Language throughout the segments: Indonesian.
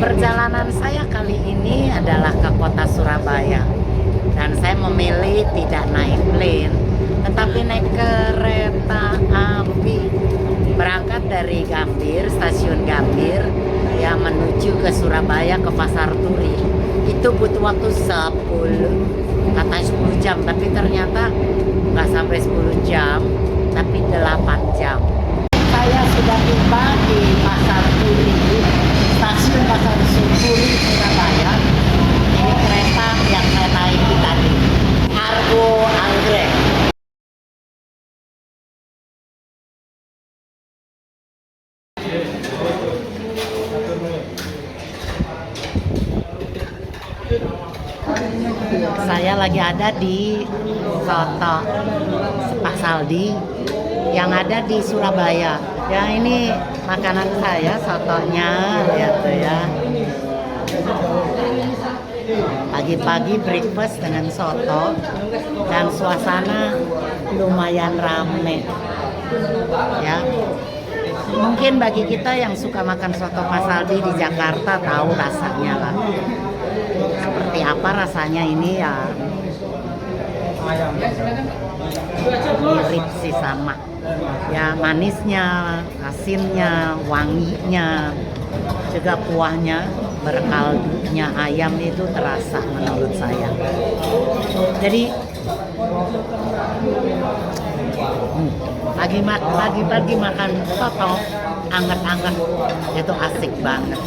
Perjalanan saya kali ini adalah ke kota Surabaya dan saya memilih tidak naik plane tetapi naik kereta api berangkat dari Gambir, stasiun Gambir ya menuju ke Surabaya ke Pasar Turi. Itu butuh waktu 10 jam tapi ternyata nggak sampai 10 jam tapi 8 jam. Saya sudah tiba di Pasar Turi, stasiun Pasar Turi Surabaya. Ini kereta yang saya naiki tadi, Argo Anggrek. Saya lagi ada di Soto Pak Saldi yang ada di Surabaya. Ya ini makanan saya, sotonya, lihat tuh ya. Pagi-pagi breakfast dengan soto dan suasana lumayan rame. Ya. Mungkin bagi kita yang suka makan soto Pak Saldi di Jakarta tahu rasanya lah. Seperti apa rasanya ini ya. Mirip sih sama. Ya manisnya, asinnya, wanginya, juga kuahnya berkaldunya ayam itu terasa menurut saya. Jadi pagi-pagi makan soto anget-anget itu asik banget.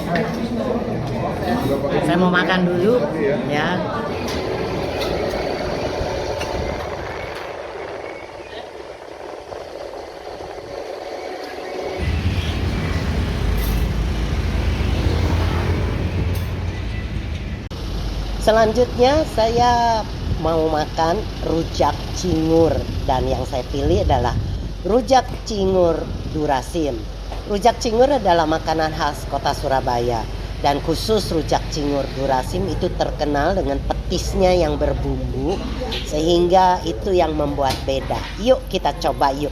Saya mau makan dulu ya. Selanjutnya saya mau makan rujak cingur dan yang saya pilih adalah rujak cingur Durasim. Rujak cingur adalah makanan khas kota Surabaya dan khusus rujak cingur Durasim itu terkenal dengan petisnya yang berbumbu sehingga itu yang membuat beda. Yuk kita coba yuk.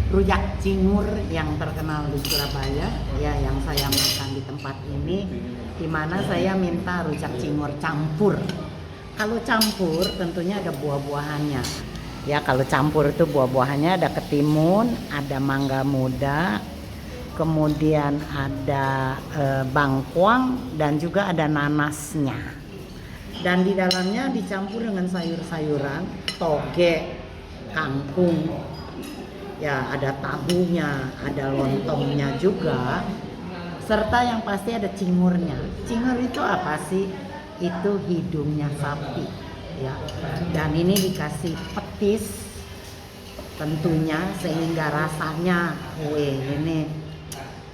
Rujak cingur yang terkenal di Surabaya ya, yang saya makan di tempat ini, dimana saya minta rujak cingur campur. Kalau campur tentunya ada buah-buahannya ya. Kalau campur itu buah-buahannya ada ketimun, ada mangga muda, kemudian ada bangkuang dan juga ada nanasnya, dan di dalamnya dicampur dengan sayur-sayuran, toge, kangkung ya, ada tahunya, ada lontongnya juga, serta yang pasti ada cingurnya. Cingur itu apa sih? Itu hidungnya sapi ya, dan ini dikasih petis tentunya sehingga rasanya ini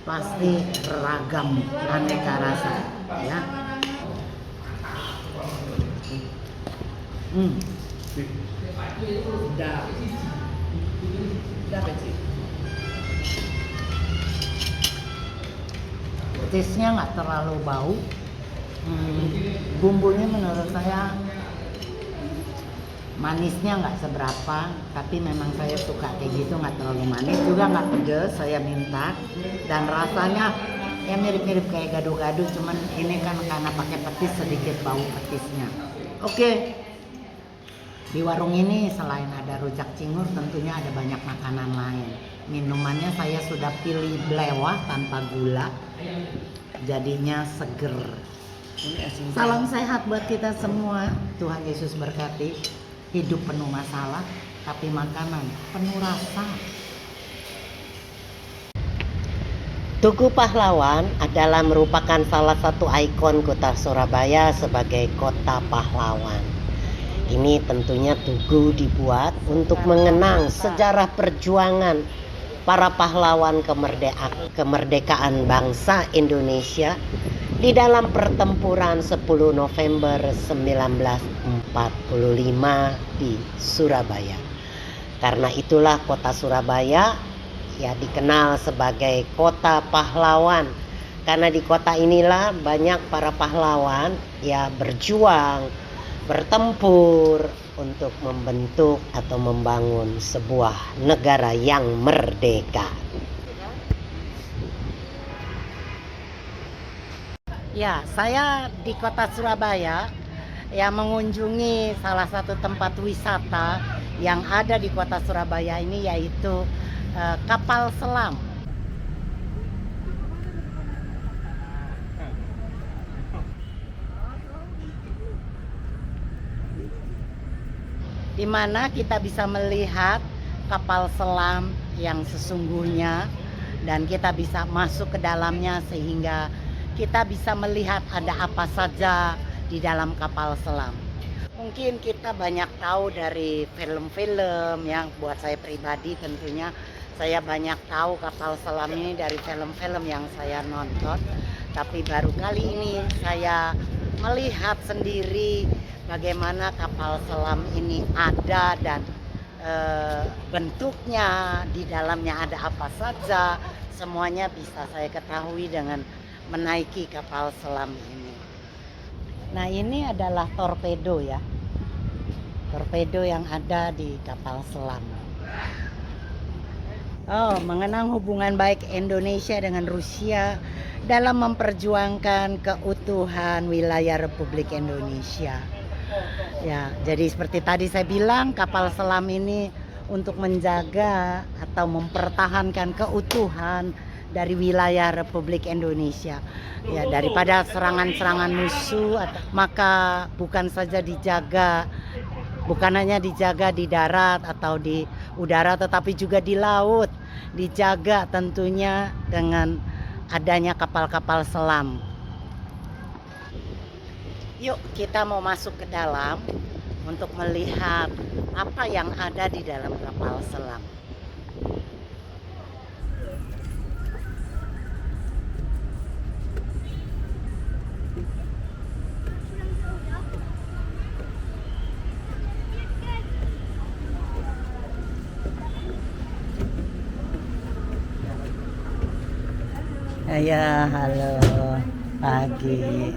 pasti beragam aneka rasa ya. Petisnya nggak terlalu bau. Bumbunya menurut saya manisnya nggak seberapa, tapi memang saya suka kayak gitu, nggak terlalu manis juga nggak pedes saya minta, dan rasanya ya mirip-mirip kayak gado-gado, cuman ini kan karena pakai petis sedikit bau petisnya. Oke. Di warung ini selain ada rujak cingur tentunya ada banyak makanan lain. Minumannya saya sudah pilih blewah tanpa gula, jadinya seger. Salam sehat buat kita semua. Tuhan Yesus berkati. Hidup penuh masalah tapi makanan penuh rasa. Tugu Pahlawan adalah merupakan salah satu ikon kota Surabaya sebagai kota pahlawan. Ini tentunya tugu dibuat untuk mengenang sejarah perjuangan para pahlawan kemerdekaan bangsa Indonesia di dalam pertempuran 10 November 1945 di Surabaya. Karena itulah kota Surabaya ya dikenal sebagai kota pahlawan. Karena di kota inilah banyak para pahlawan ya berjuang, bertempur untuk membentuk atau membangun sebuah negara yang merdeka. Ya, saya di kota Surabaya ya mengunjungi salah satu tempat wisata yang ada di kota Surabaya ini, yaitu kapal selam. Di mana kita bisa melihat kapal selam yang sesungguhnya, dan kita bisa masuk ke dalamnya sehingga kita bisa melihat ada apa saja di dalam kapal selam. Mungkin kita banyak tahu dari film-film, yang buat saya pribadi tentunya saya banyak tahu kapal selam ini dari film-film yang saya nonton, tapi baru kali ini saya melihat sendiri bagaimana kapal selam ini ada, dan bentuknya, di dalamnya ada apa saja, semuanya bisa saya ketahui dengan menaiki kapal selam ini. Nah, ini adalah torpedo ya, torpedo yang ada di kapal selam. Mengenang hubungan baik Indonesia dengan Rusia dalam memperjuangkan keutuhan wilayah Republik Indonesia. Ya, jadi seperti tadi saya bilang, kapal selam ini untuk menjaga atau mempertahankan keutuhan dari wilayah Republik Indonesia. Ya, daripada serangan-serangan musuh, maka bukan hanya dijaga di darat atau di udara, tetapi juga di laut. Dijaga tentunya dengan adanya kapal-kapal selam. Yuk, kita mau masuk ke dalam untuk melihat apa yang ada di dalam kapal selam. Ya, halo, pagi.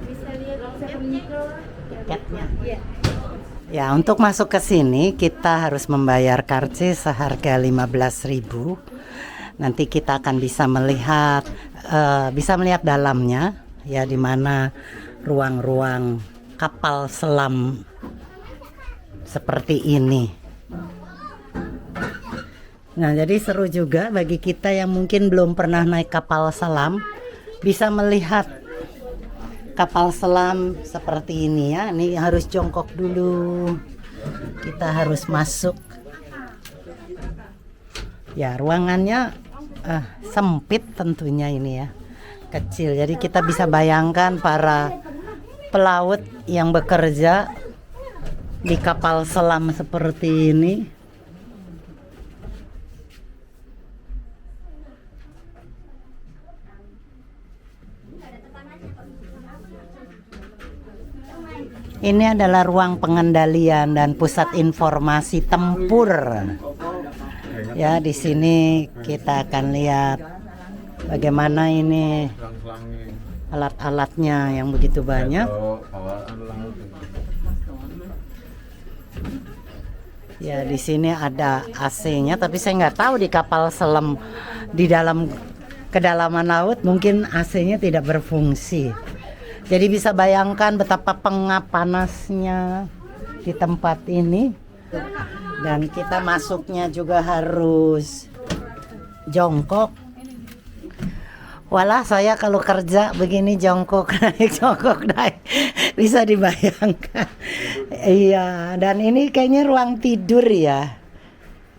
Ya, untuk masuk ke sini kita harus membayar karcis seharga 15.000. Nanti kita akan bisa melihat dalamnya ya, di mana ruang-ruang kapal selam seperti ini. Nah, jadi seru juga bagi kita yang mungkin belum pernah naik kapal selam, bisa melihat kapal selam seperti ini ya. Ini harus jongkok dulu, kita harus masuk. Ya, ruangannya sempit tentunya ini ya, kecil. Jadi kita bisa bayangkan para pelaut yang bekerja di kapal selam seperti ini. Ini adalah ruang pengendalian dan pusat informasi tempur. Ya, di sini kita akan lihat bagaimana ini alat-alatnya yang begitu banyak. Ya, di sini ada AC-nya, tapi saya nggak tahu di kapal selam di dalam kedalaman laut mungkin AC-nya tidak berfungsi. Jadi bisa bayangkan betapa pengap panasnya di tempat ini. Dan kita masuknya juga harus jongkok. Walah, saya kalau kerja begini jongkok naik, bisa dibayangkan. Iya, dan ini kayaknya ruang tidur ya.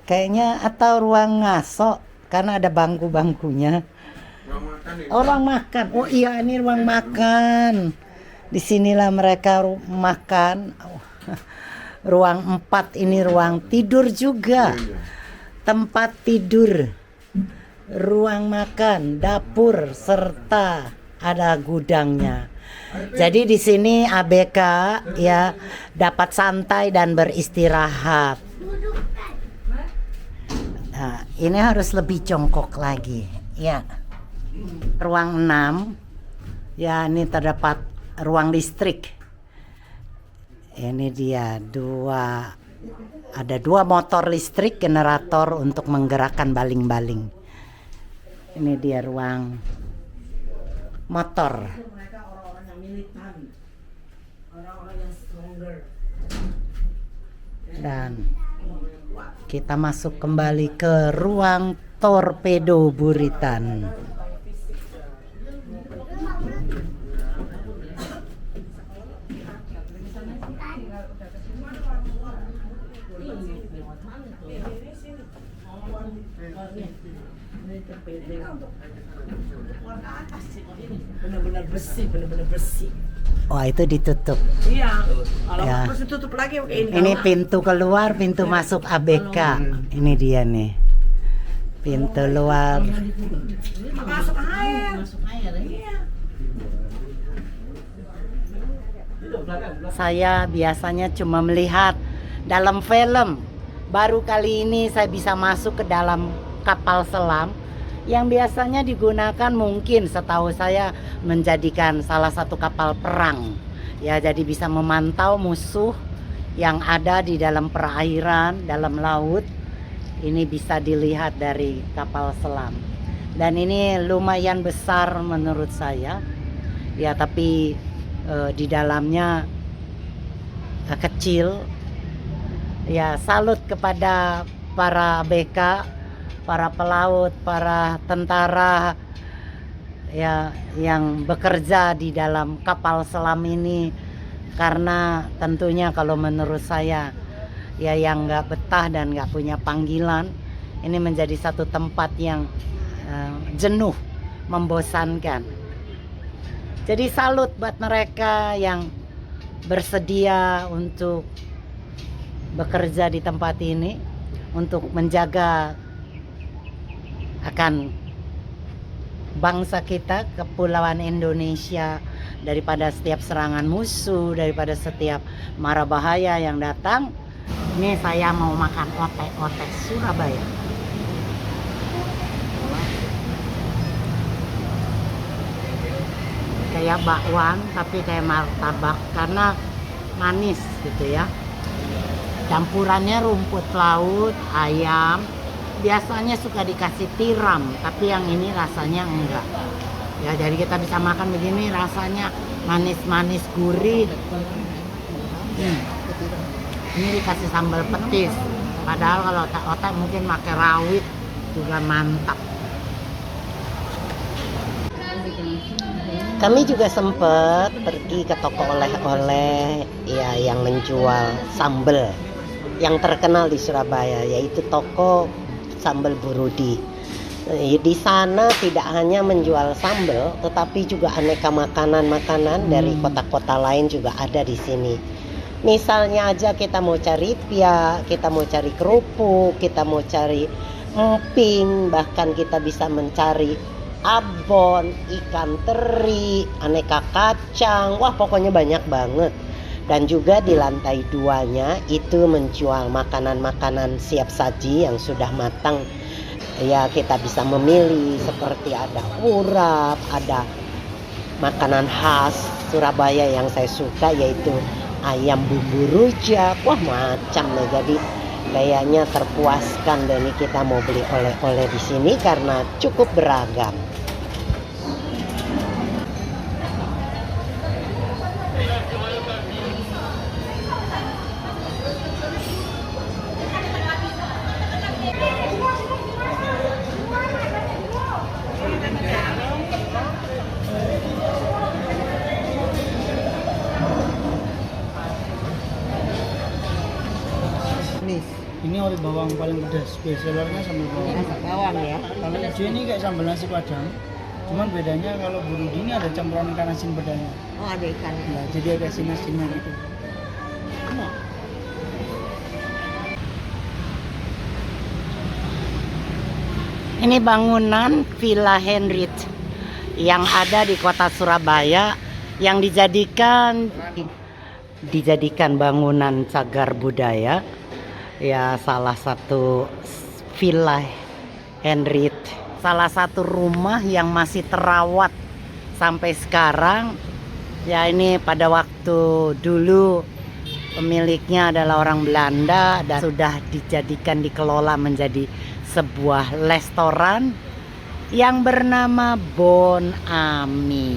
Kayaknya, atau ruang ngaso, karena ada bangku-bangkunya. Ruang makan. Oh iya, ini ruang makan. Disinilah mereka makan. Ruang 4 ini ruang tidur juga. Tempat tidur, ruang makan, dapur, serta ada gudangnya. Jadi di sini ABK ya dapat santai dan beristirahat. Nah, Ini harus lebih jongkok lagi. Ya. Ruang 6. Ya, ini terdapat ruang listrik. Ini dia ada dua motor listrik generator untuk menggerakkan baling-baling. Ini dia ruang motor. Mereka orang-orang yang militan, orang-orang yang stronger. Dan kita masuk kembali ke ruang torpedo buritan. Benar-benar bersih. Oh, itu ditutup. Iya. Kalau Ya. harus ditutup lagi pakai ini. Ini pintu keluar, pintu masuk ABK. Ini dia nih. Pintu luar. Masuk air. Iya. Saya biasanya cuma melihat dalam film. Baru kali ini saya bisa masuk ke dalam kapal selam yang biasanya digunakan mungkin setahu saya menjadikan salah satu kapal perang. Ya, jadi bisa memantau musuh yang ada di dalam perairan, dalam laut. Ini bisa dilihat dari kapal selam. Dan ini lumayan besar menurut saya. Ya, tapi di dalamnya kecil. Ya, salut kepada para ABK, para pelaut, para tentara ya yang bekerja di dalam kapal selam ini, karena tentunya kalau menurut saya ya yang nggak betah dan nggak punya panggilan, ini menjadi satu tempat yang jenuh, membosankan. Jadi salut buat mereka yang bersedia untuk bekerja di tempat ini untuk menjaga akan bangsa kita, kepulauan Indonesia, daripada setiap serangan musuh, daripada setiap mara bahaya yang datang. Ini saya mau makan otek-otek Surabaya. Kayak bakwan tapi kayak martabak karena manis gitu ya. Campurannya rumput laut, ayam. Biasanya suka dikasih tiram, tapi yang ini rasanya enggak. Ya, jadi kita bisa makan begini, rasanya manis-manis gurih. Ini dikasih sambal petis. Padahal kalau otak-otak mungkin pakai rawit juga mantap. Kami juga sempat pergi ke toko oleh-oleh ya yang menjual sambal yang terkenal di Surabaya, yaitu toko Sambal Burudi. Di sana tidak hanya menjual sambal, tetapi juga aneka makanan-makanan dari kota-kota lain juga ada di sini. Misalnya aja kita mau cari pia, kita mau cari kerupuk, kita mau cari emping, bahkan kita bisa mencari abon, ikan teri, aneka kacang. Wah, pokoknya banyak banget. Dan juga di lantai 2-nya itu menjual makanan-makanan siap saji yang sudah matang. Ya, kita bisa memilih seperti ada urap, ada makanan khas Surabaya yang saya suka yaitu ayam bumbu rujak. Wah, macam nih. Jadi kayaknya terpuaskan dan ini kita mau beli oleh-oleh di sini karena cukup beragam. Ini oli bawang paling pedas, bestsellernya sambal bawang. Bawang ya. Kalau hijau ini kayak sambal nasi padang, cuman bedanya kalau burudi ini ada campuran ikan asin pedanya. Oh, ada ikan. Nah, jadi ada asin-asinnya gitu. Ini bangunan Villa Henrit yang ada di kota Surabaya yang dijadikan bangunan cagar budaya. Ya, salah satu villa Henry, salah satu rumah yang masih terawat sampai sekarang. Ya, ini pada waktu dulu pemiliknya adalah orang Belanda dan sudah dikelola menjadi sebuah restoran yang bernama Bon Ami.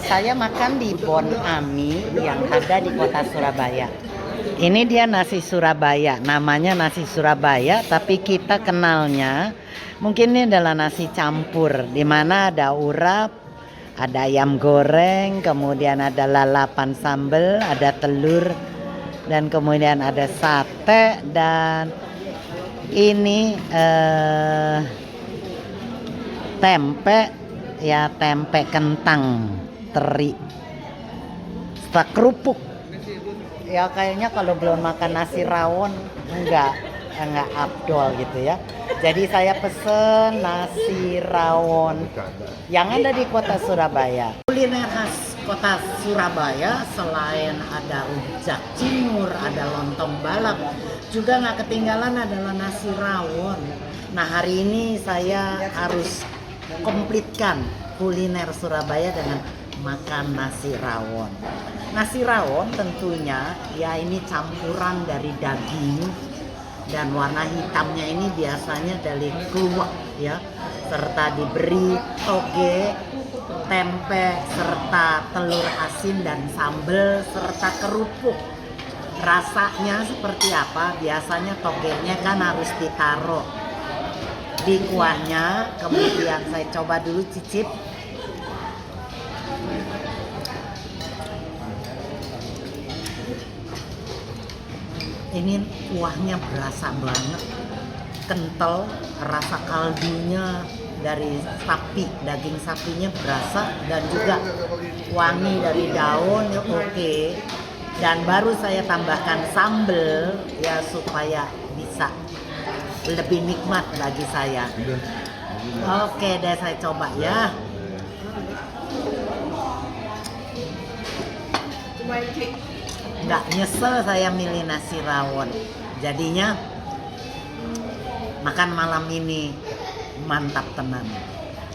Saya makan di Bon Ami yang ada di kota Surabaya. Ini dia nasi Surabaya, namanya nasi Surabaya, tapi kita kenalnya mungkin ini adalah nasi campur, di mana ada urap, ada ayam goreng, kemudian ada lalapan sambal, ada telur, dan kemudian ada sate, dan ini tempe, ya tempe kentang teri, setelah kerupuk. Ya kayaknya kalau belum makan nasi rawon enggak afdol gitu ya. Jadi saya pesen nasi rawon yang ada di kota Surabaya. Kuliner khas kota Surabaya selain ada rujak cingur, ada lontong balap, juga nggak ketinggalan adalah nasi rawon. Nah, hari ini saya harus komplitkan kuliner Surabaya dengan makan nasi rawon. Nasi rawon tentunya ya ini campuran dari daging, dan warna hitamnya ini biasanya dari keluak ya, serta diberi toge, tempe, serta telur asin dan sambal serta kerupuk. Rasanya seperti apa? Biasanya togenya kan harus ditaruh di kuahnya, kemudian saya coba dulu cicip. Ini kuahnya berasa banget, kental, rasa kaldunya dari sapi, daging sapinya berasa, dan juga wangi dari daun ya oke. Dan baru saya tambahkan sambal ya supaya bisa lebih nikmat bagi saya. Oke deh, saya coba ya. Nggak nyesel saya milih nasi rawon. Jadinya makan malam ini mantap tenan.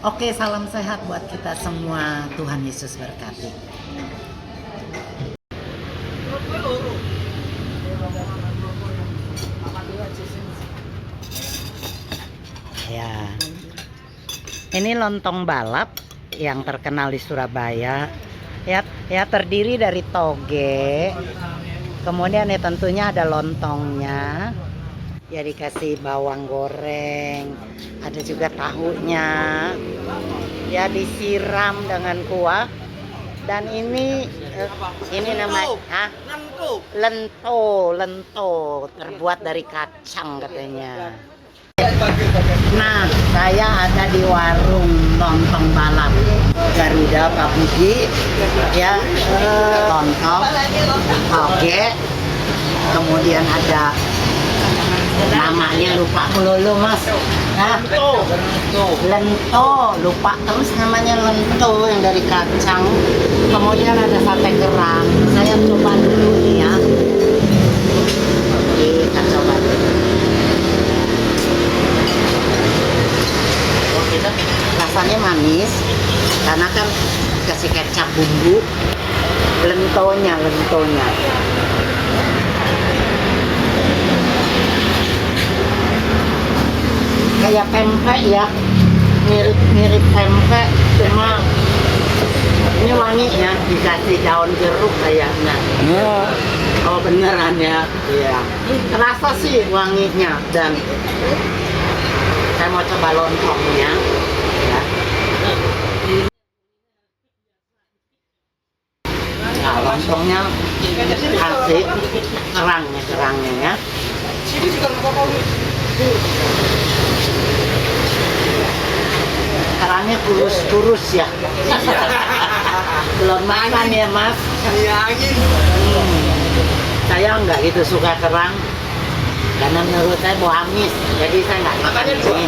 Oke, salam sehat buat kita semua. Tuhan Yesus berkati. Ya, ini lontong balap yang terkenal di Surabaya. Ya terdiri dari toge, kemudian ya tentunya ada lontongnya, ya dikasih bawang goreng, ada juga tahunya, ya disiram dengan kuah, dan ini namanya lento terbuat dari kacang katanya. Nah, saya ada di warung lontong balap Garuda Pak Budi, ya, lontong, toge, kemudian ada namanya lupa melulu mas, nah, lento, lupa terus namanya lento yang dari kacang, kemudian ada sate kerang. Saya coba dulu nih ya, kita coba dulu. Rasanya manis karena kan kasih kecap bumbu. Lentonya kayak pempek ya, mirip pempek, cuma ini wanginya dikasih daun jeruk kayaknya. Oh beneran ya, iya. Terasa sih wanginya. Dan saya mau coba lontongnya ya. Nah, lontongnya asik, kerangnya ya. Kerangnya kurus ya, Belum makan ya Mas. Iya angin. Saya nggak gitu suka kerang karena menurut saya bau amis, jadi saya nggak makan Makannya dua. ini.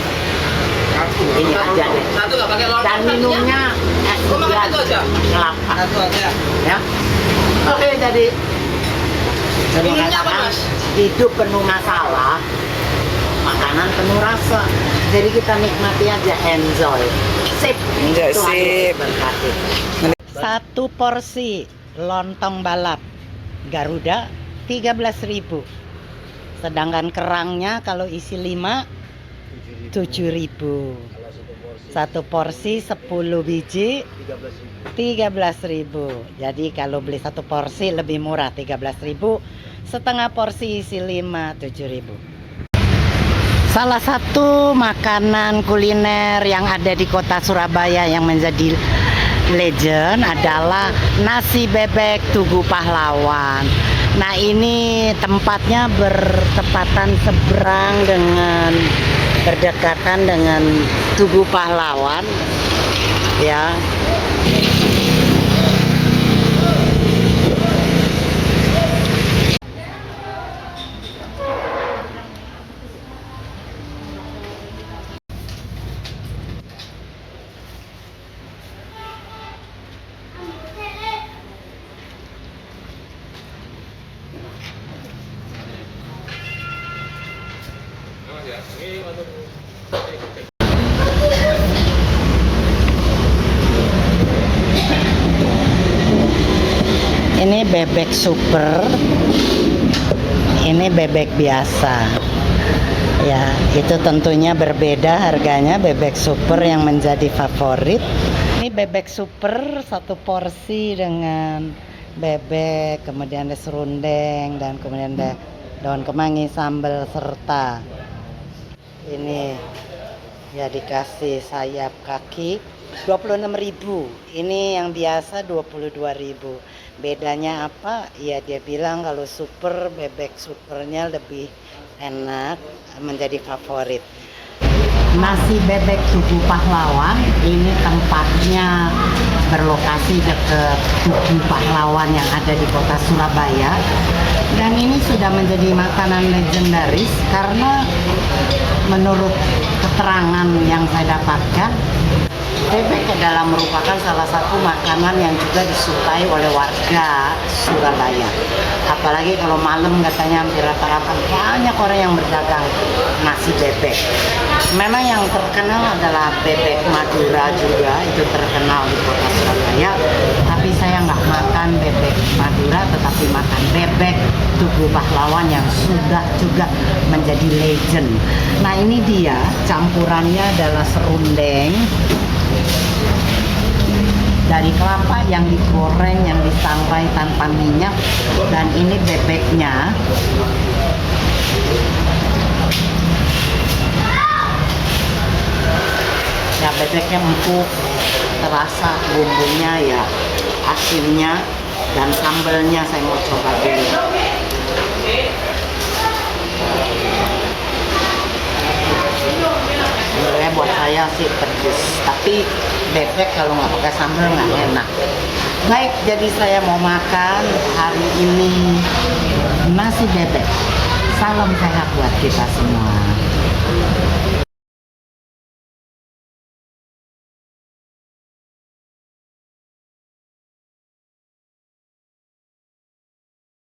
Ini aja deh. Satu nggak pakai lontong. Dan minumnya es Gua makan hujan satu aja. kelapa. Satu aja. Ya. Oke, jadi saya Minumnya apa, mengatakan Mas? hidup penuh masalah, makanan penuh rasa. Jadi kita nikmati aja, enjoy. Sip. Enjoy, Tuhan sip. Yesus berkati. Satu porsi lontong balap Garuda 13.000. Sedangkan kerangnya kalau isi 5 7.000. Satu porsi 10 biji 13.000. Jadi kalau beli satu porsi lebih murah 13.000. Setengah porsi isi 5 7.000. Salah satu makanan kuliner yang ada di kota Surabaya yang menjadi legend adalah nasi bebek Tugu Pahlawan. Nah, ini tempatnya bertepatan seberang dengan berdekatan dengan Tugu Pahlawan ya. Ini bebek super, ini bebek biasa. Ya, itu tentunya berbeda harganya. Bebek super yang menjadi favorit. Ini bebek super satu porsi dengan bebek, kemudian ada serundeng dan kemudian ada daun kemangi, sambal serta ini ya dikasih sayap kaki 26.000. Ini yang biasa 22.000. Bedanya apa? Ya dia bilang kalau super, bebek supernya lebih enak, menjadi favorit. Nasi bebek Tugu Pahlawan ini tempatnya berlokasi dekat Tugu Pahlawan yang ada di kota Surabaya. Dan ini sudah menjadi makanan legendaris karena menurut keterangan yang saya dapatkan, bebek adalah merupakan salah satu makanan yang juga disukai oleh warga Surabaya. Apalagi kalau malam katanya hampir rata-rata banyak orang yang berdagang nasi bebek. Memang yang terkenal adalah bebek Madura juga, itu terkenal di kota Surabaya. Tapi saya nggak makan bebek Madura, tetapi makan bebek Tugu Pahlawan yang sudah juga menjadi legend. Nah ini dia campurannya adalah serundeng dari kelapa yang digoreng, yang disangrai tanpa minyak, dan ini bebeknya. Ya bebeknya empuk, terasa bumbunya ya, asinnya dan sambalnya saya mau coba dulu. Sebenarnya buat saya sih pedes, tapi bebek kalau nggak pakai sambal nggak enak. Baik, jadi saya mau makan hari ini nasi bebek. Salam sehat buat kita semua.